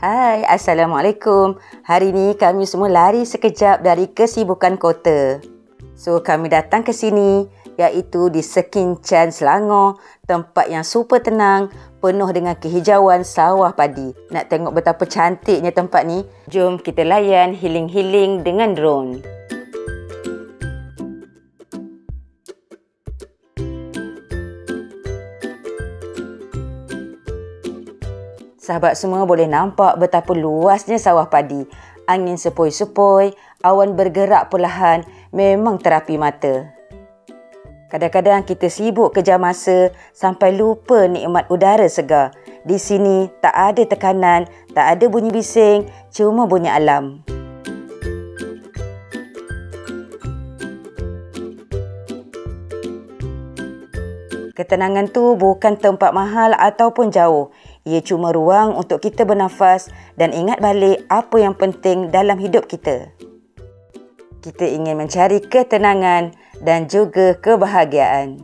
Hai, Assalamualaikum. Hari ni kami semua lari sekejap dari kesibukan kota. So, kami datang ke sini iaitu di Sekinchan, Selangor. Tempat yang super tenang, penuh dengan kehijauan sawah padi. Nak tengok betapa cantiknya tempat ni? Jom kita layan healing-healing dengan drone. Sahabat semua boleh nampak betapa luasnya sawah padi. Angin sepoi-sepoi, awan bergerak perlahan, memang terapi mata. Kadang-kadang kita sibuk kejar masa sampai lupa nikmat udara segar. Di sini tak ada tekanan, tak ada bunyi bising, cuma bunyi alam. Ketenangan tu bukan tempat mahal ataupun jauh. Ia cuma ruang untuk kita bernafas dan ingat balik apa yang penting dalam hidup kita. Kita ingin mencari ketenangan dan juga kebahagiaan.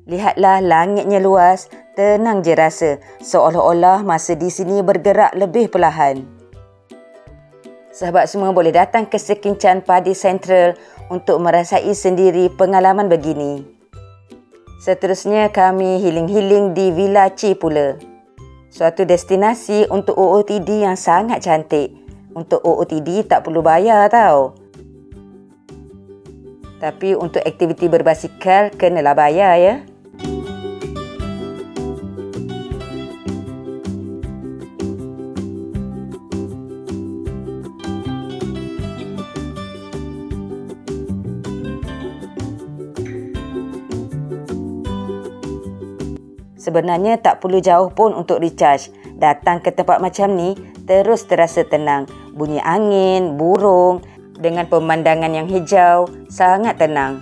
Lihatlah langitnya luas, tenang je rasa, seolah-olah masa di sini bergerak lebih perlahan. Sahabat semua boleh datang ke Sekinchan Padi Central untuk merasai sendiri pengalaman begini. Seterusnya kami healing-healing di Villa Chi pula. Suatu destinasi untuk OOTD yang sangat cantik. Untuk OOTD tak perlu bayar tau. Tapi untuk aktiviti berbasikal kenalah bayar ya. Sebenarnya tak perlu jauh pun untuk recharge. Datang ke tempat macam ni, terus terasa tenang. Bunyi angin, burung, dengan pemandangan yang hijau, sangat tenang.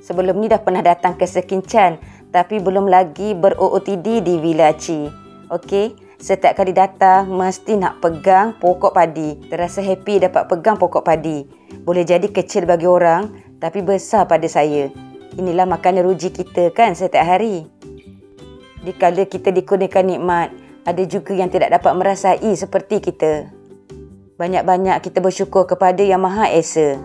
Sebelum ni dah pernah datang ke Sekinchan, tapi belum lagi ber-OOTD di Villa Chi. Okey, setiap kali datang mesti nak pegang pokok padi. Terasa happy dapat pegang pokok padi. Boleh jadi kecil bagi orang, tapi besar pada saya. Inilah makanan ruji kita kan setiap hari. Dikala kita dikurniakan nikmat, ada juga yang tidak dapat merasai seperti kita. Banyak-banyak kita bersyukur kepada Yang Maha Esa.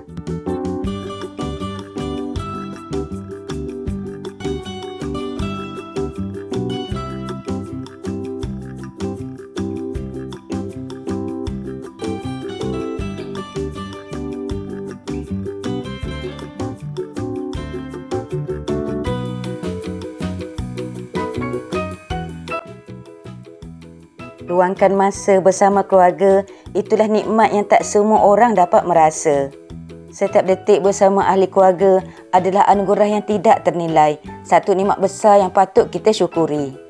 Luangkan masa bersama keluarga, itulah nikmat yang tak semua orang dapat merasa. Setiap detik bersama ahli keluarga adalah anugerah yang tidak ternilai. Satu nikmat besar yang patut kita syukuri.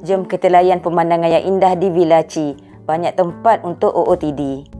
Jom kita layan pemandangan yang indah di Villa Chi. Banyak tempat untuk OOTD.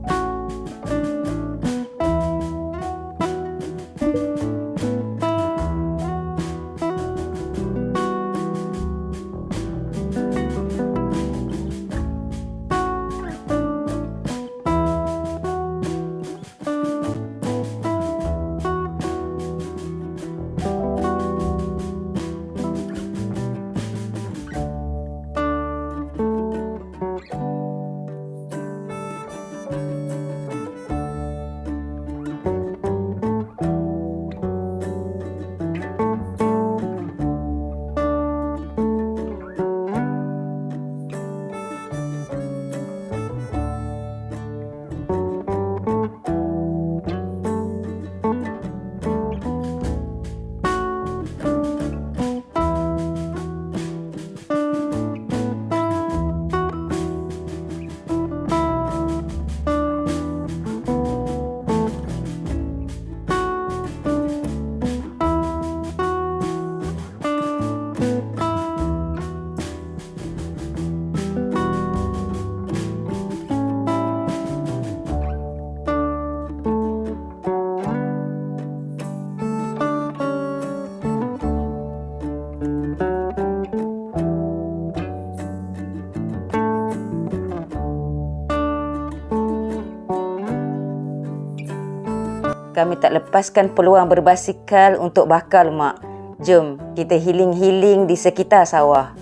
kami tak lepaskan peluang berbasikal untuk bakar lemak. Jom kita healing-healing di sekitar sawah.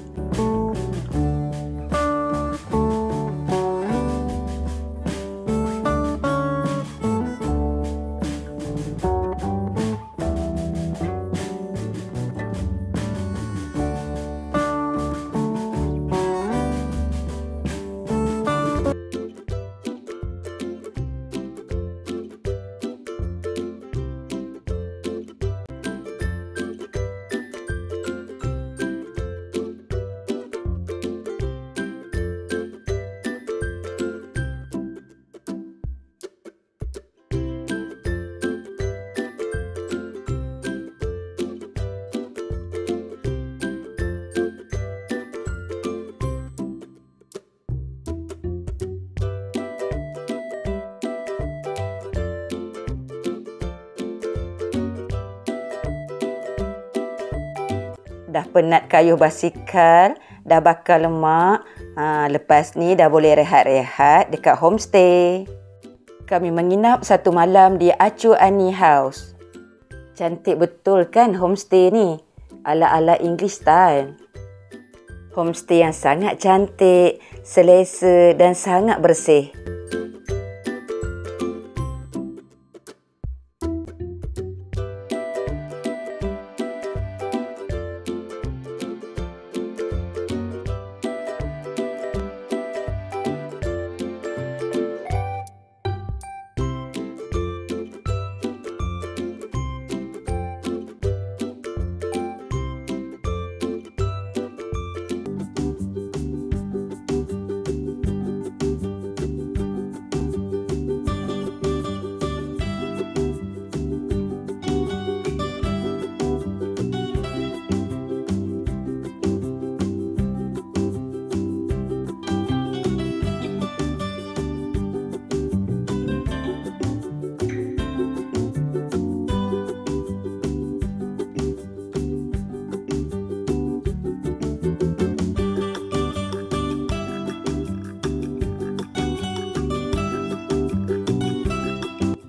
Dah penat kayuh basikal, dah bakar lemak. Lepas ni dah boleh rehat-rehat dekat homestay. Kami menginap satu malam di Acu Ani House. Cantik betul kan homestay ni? Ala-ala English style. Homestay yang sangat cantik, selesa dan sangat bersih.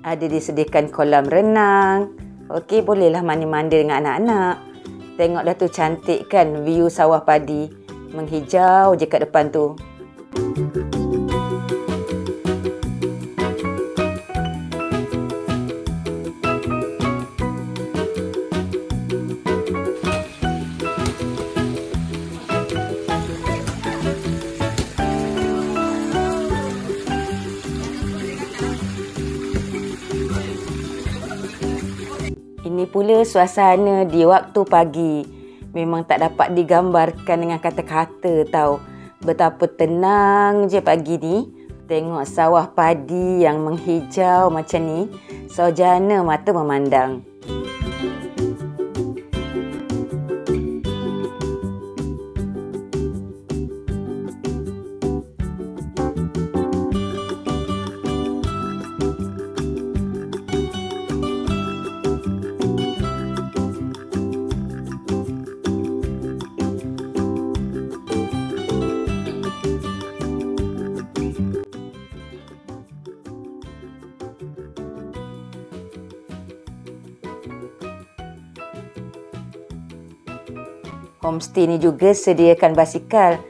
Ada disediakan kolam renang. Okey, bolehlah mandi-mandi dengan anak-anak. Tengoklah tu cantik kan view sawah padi. Menghijau je kat depan tu. Ini pula suasana di waktu pagi. Memang tak dapat digambarkan dengan kata-kata tau. Betapa tenang je pagi ni. Tengok sawah padi yang menghijau macam ni. Saujana mata memandang. Homestay ni juga sediakan basikal.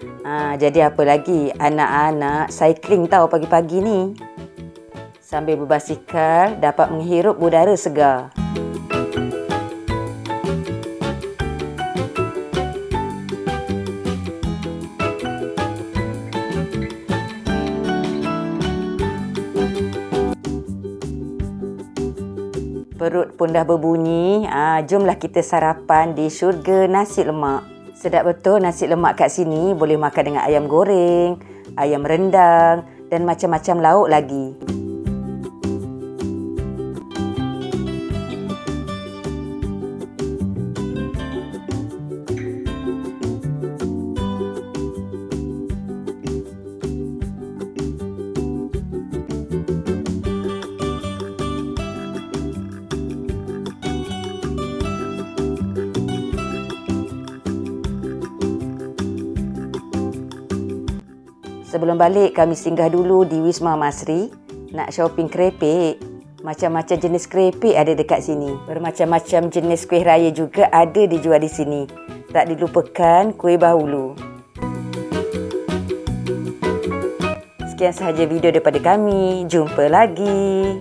Jadi apa lagi? Anak-anak cycling tahu pagi-pagi ni. Sambil berbasikal, dapat menghirup udara segar. Perut pun dah berbunyi. Jomlah kita sarapan di syurga nasi lemak. Sedap betul nasi lemak kat sini. Boleh makan dengan ayam goreng, ayam rendang dan macam-macam lauk lagi. Sebelum balik, kami singgah dulu di Wisma Masri nak shopping kerepek. Macam-macam jenis keripik ada dekat sini. Bermacam-macam jenis kuih raya juga ada dijual di sini. Tak dilupakan kuih bahulu. Sekian sahaja video daripada kami. Jumpa lagi.